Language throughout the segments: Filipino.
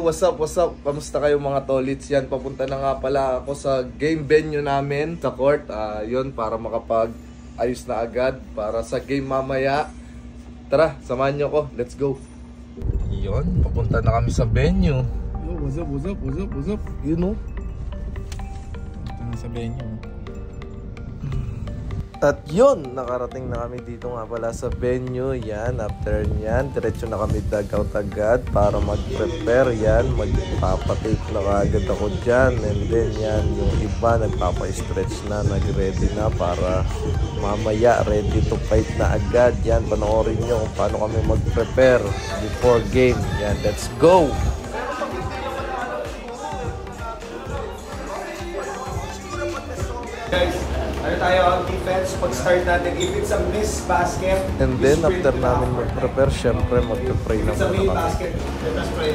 what's up? Kamusta kayo mga tolits? Yan, papunta na nga pala ako sa game venue namin sa court. Yun, para makapag-ayos na agad para sa game mamaya. Tara, samahan nyo ko. Let's go. Yun, papunta na kami sa venue. Yo, what's up? You know? Ito na sa venue. At yun, nakarating na kami dito nga pala sa venue. Yan, after nyan, diretso na kami dugout agad para mag-prepare. Yan, magpapatake na agad ako dyan. And then yan, yung iba nagpapa-stretch na, nag-ready na para mamaya ready to fight na agad. Yan, panoorin nyo kung paano kami mag-prepare before game. Yan, let's go! Guys, ano tayo ang defense pag-start natin? If it's a miss basket, And then after namin mag-prepare, syempre mag-pray na it's a muna main kami. basket. Let us pray.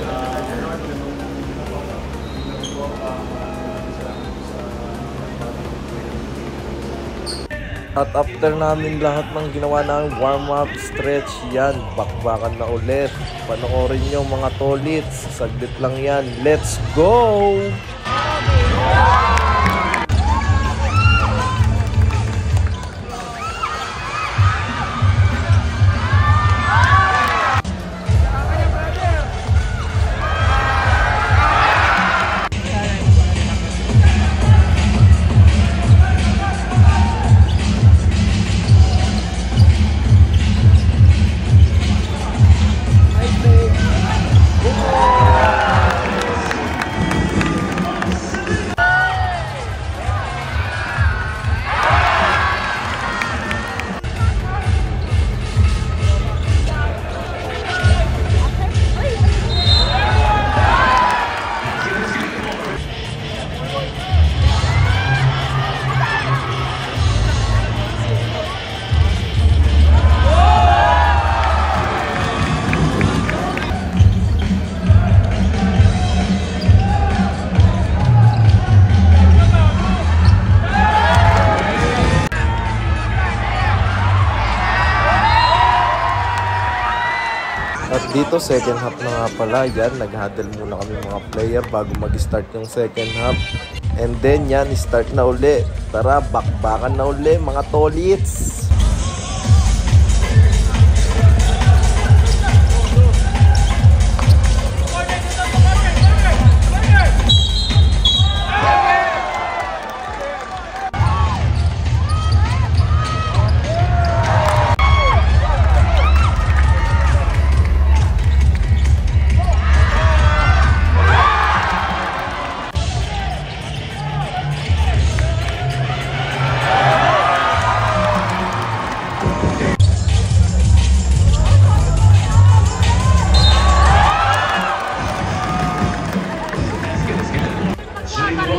At after namin lahat ng ginawa ng warm-up, stretch, yan, bakbakan na ulit. Panoorin nyo mga tolits, saglit lang yan. Let's go! At dito, second half na nga pala. Yan, nag-huddle muna kami mga player bago mag-start yung second half. And then yan, start na uli. Tara, bakbakan na uli mga tolits.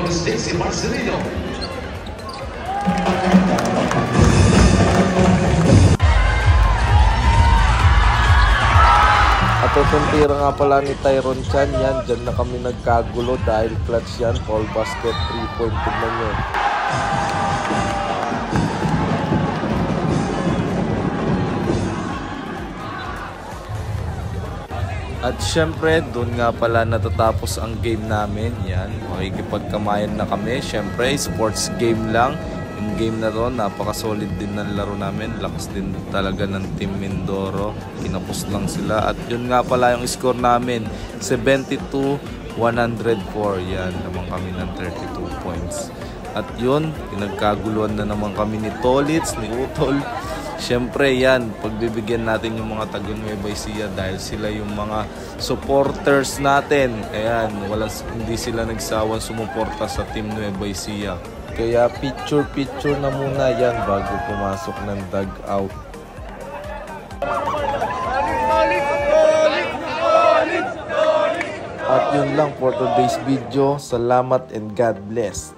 Stacy Marcelino. At tutuntira nga pala ni Tyron Chan. Yan, dyan na kami nagkagulo dahil clutch yan. Fall basket, 3-point. Tignan nyo. At syempre, doon nga pala natatapos ang game namin. Yan, makikipagkamayan na kami. Syempre, sports game lang. Yung game na to, napaka-solid din ng laro namin. Lakas din talaga ng Team Mindoro. Kinapos lang sila. At yun nga pala yung score namin, 72-104. Yan, naman kami ng 32 points. At yun, pinagkaguluhan na naman kami ni Tolits, ni Utol. Siyempre yan, pagbibigyan natin yung mga taga Nueva Ecija dahil sila yung mga supporters natin. Ayan, hindi sila nagsawang sumuporta sa Team Nueva Ecija. Kaya picture na muna yan bago pumasok ng dugout. At yun lang for today's video. Salamat and God bless.